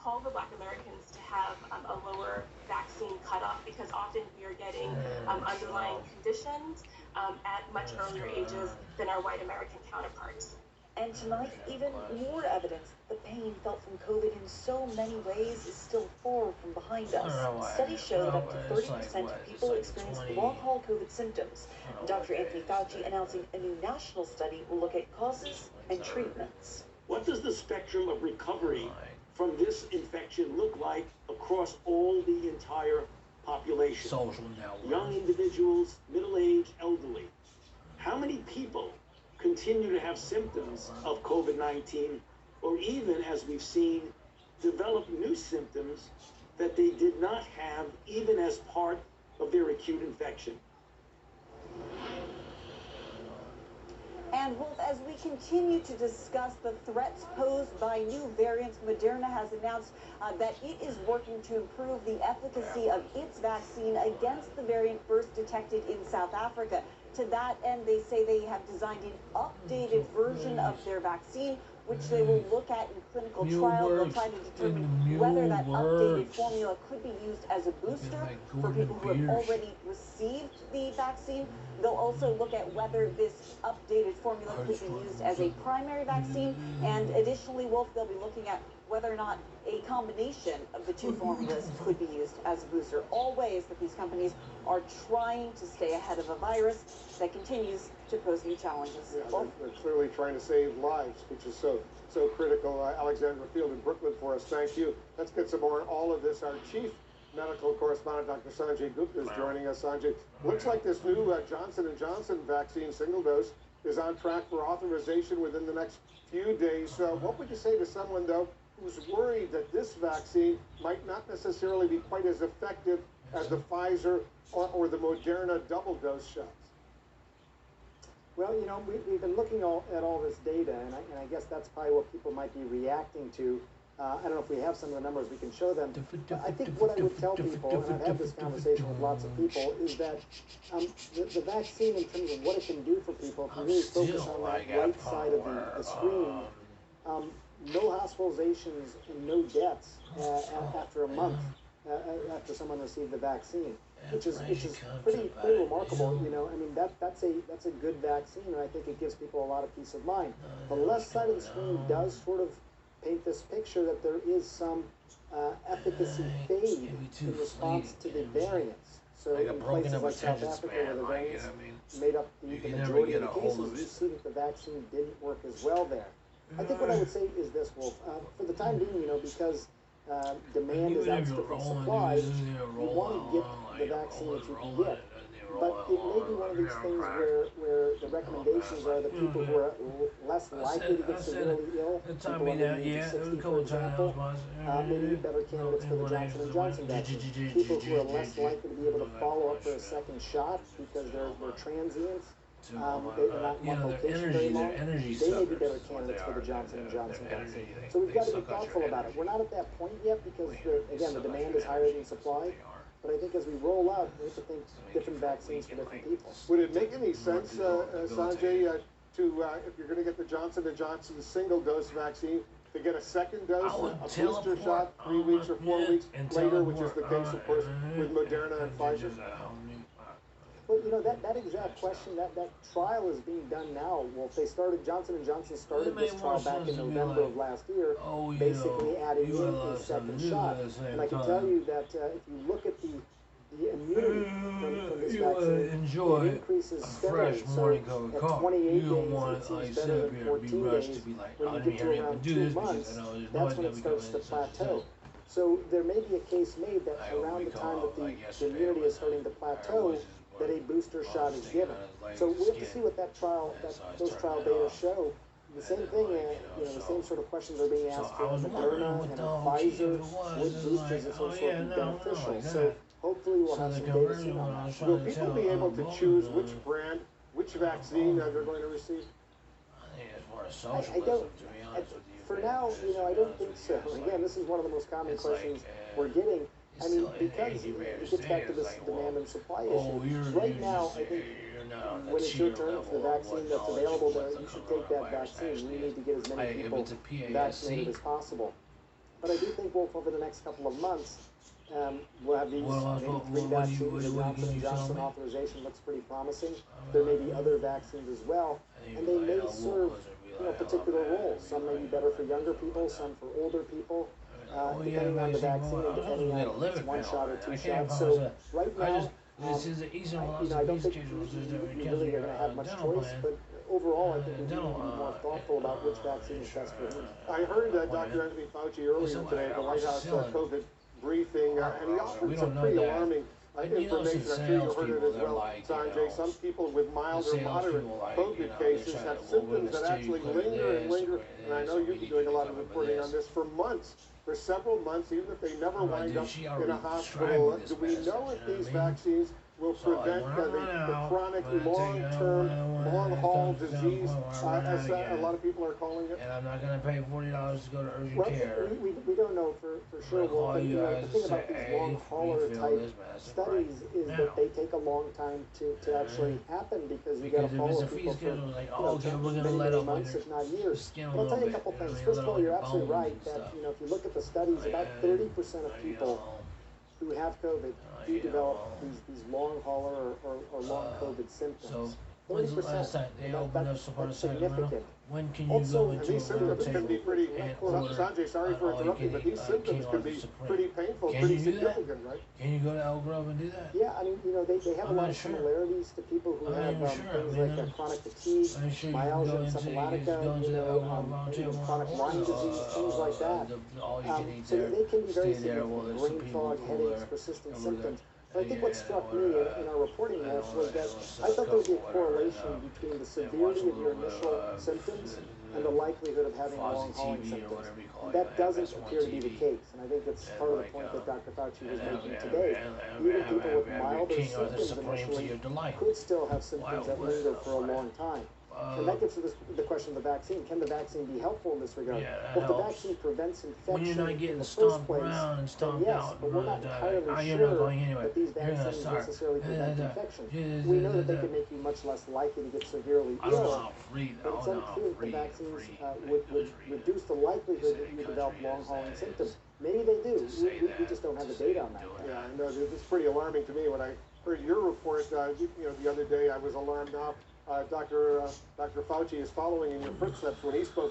call for Black Americans to have a lower vaccine cutoff because often we are getting underlying conditions at much earlier ages than our white American counterparts. And tonight, even more evidence the pain felt from COVID in so many ways is still far from behind us. Studies show that up to 30% of people experience long-haul COVID symptoms. Dr. Anthony Fauci announcing a new national study will look at causes and treatments. What does the spectrum of recovery from this infection look like across all the entire population? Social network. Young individuals, middle-aged, elderly. How many people continue to have symptoms of COVID-19, or even, as we've seen, develop new symptoms that they did not have even as part of their acute infection? And Wolf, as we continue to discuss the threats posed by new variants, Moderna has announced that it is working to improve the efficacy of its vaccine against the variant first detected in South Africa. To that end, they say they have designed an updated version of their vaccine, which they will look at in clinical trial. They'll try to determine whether that updated formula could be used as a booster for people who have already received the vaccine. They'll also look at whether this updated formula could be used as a primary vaccine. And additionally, Wolf, they'll be looking at whether or not a combination of the two formulas could be used as a booster. All ways that these companies are trying to stay ahead of a virus that continues to pose new challenges. Yeah, they're clearly trying to save lives, which is so critical. Alexandra Field in Brooklyn for us. Thank you. Let's get some more on all of this. Our chief medical correspondent, Dr. Sanjay Gupta, is joining us. Sanjay, looks like this new Johnson & Johnson vaccine single dose is on track for authorization within the next few days. What would you say to someone, though, who's worried that this vaccine might not necessarily be quite as effective as the Pfizer or the Moderna double dose shots? Well, you know, we've been looking at all this data, and I guess that's probably what people might be reacting to. I don't know if we have some of the numbers we can show them. But I think what I would tell people, and I've had this conversation with lots of people, is that the vaccine, in terms of what it can do for people, if you really focus on that right side of the screen, no hospitalizations and no deaths after a month after someone received the vaccine, which is pretty remarkable. You know, I mean that's a good vaccine, and I think it gives people a lot of peace of mind. The left side of the screen does sort of paint this picture that there is some efficacy fade in response to the variants. So in places like South Africa, where the variants made up the majority of the cases, you see that the vaccine didn't work as well there. I think what I would say is this, Wolf. For the time being, you know, because demand is outstripping supply, you want to get the vaccine that you can get. But it may be one of these things where the recommendations are that people who are less likely to get severely ill, people under the age of 60, for example, may be better candidates for the Johnson & Johnson vaccine. People who are less likely to be able to follow up for a second shot because they're transients, they're not in one location very long, they may be better candidates for the Johnson & Johnson vaccine. So we've got to be thoughtful about it. We're not at that point yet because, again, the demand is higher than supply. But I think as we roll out, we have to think different vaccines for different people. Would it make any sense, Sanjay, if you're going to get the Johnson & Johnson single-dose vaccine, to get a second dose, a booster shot 3 weeks or 4 weeks later, which is the case, of course, with Moderna and Pfizer? Well, you know, that exact question, that trial is being done now. Well, they started, Johnson & Johnson started this trial back in November of last year, basically adding in a second shot. And I can tell you that if you look at the immunity from this vaccine, it increases steadily. So at 28 days, it seems better than 14 days. When you get to around 2 months, that's when it starts to plateau. So there may be a case made that around the time that the immunity is starting to plateau, that a booster shot is given. So we have to see what those trial data show. The same thing, you know, the same sort of questions are being asked for Moderna and Pfizer. Which boosters is also beneficial? So hopefully we'll have some data soon on that. Will people be able to choose which brand, which vaccine they're going to receive? I don't. For now, you know, I don't think so. Again, this is one of the most common questions we're getting. I mean, because it gets back to this demand and supply issue. Right now, I think when it's your turn for the vaccine that's available there, you should take that vaccine. We need to get as many people vaccinated as possible. But I do think, Wolf, over the next couple of months, we'll have these maybe three vaccines. The Johnson & Johnson authorization looks pretty promising. There may be other vaccines as well, and they may serve particular roles. Some may be better for younger people, some for older people, depending on the vaccine and depending on if it's one shot or two shots. So right now, I don't think you really are going to have much choice, but overall, I think we need to be more thoughtful about which vaccine is best for whom. I heard Dr. Anthony Fauci earlier today at the White House COVID briefing, and he offered some pretty alarming information. I'm sure you heard it as well, Sanjay. Some people with mild or moderate COVID cases have symptoms that actually linger and linger, and I know you've been doing a lot of reporting on this for months. For several months, even if they never wind up in a hospital. Do we know if these vaccines will prevent the chronic, long-term, long-haul disease, as a lot of people are calling it? And I'm not going to pay $40 to go to urgent care. We don't know for sure. Well, but, the thing about these long-hauler type studies is that they take a long time to actually happen because you got to follow people for many months, if not years. But I'll tell you a couple things. First of all, you're absolutely right that if you look at the studies, about 30% of people who have COVID do develop these long hauler or long COVID symptoms. 30%. That's significant. When can you Also, go into these symptoms can be pretty, Sanjay, sorry for interrupting, but these symptoms can be pretty painful, pretty significant, right? Can you go to Elk Grove and do that? Yeah, I mean, they have a lot of similarities to people who have things like chronic fatigue, myalgia encephalitica, chronic Lyme disease, things like that. So they can be very significant. Brain fog, headaches, persistent symptoms. But I think what struck me in our reporting was that I thought there would be a correlation between the severity of your initial symptoms and the likelihood of having long-hauling symptoms. And that doesn't appear to be the case, and I think that's part of the point that Dr. Fauci was making today. Even people with milder symptoms initially could still have symptoms that linger for a long time. And that gets to the question of the vaccine. Can the vaccine be helpful in this regard? Well, if the vaccine prevents infection in the first place, then yes, but we're not entirely sure that these vaccines necessarily prevent infection. We know that they can make you much less likely to get severely ill, but it's unclear that the vaccines would reduce the likelihood that you develop long-hauling symptoms. Maybe they do. We just don't have the data on that. Yeah, I know. It's pretty alarming to me when I heard your report. The other day I was alarmed now. Dr. Fauci is following in your footsteps when he spoke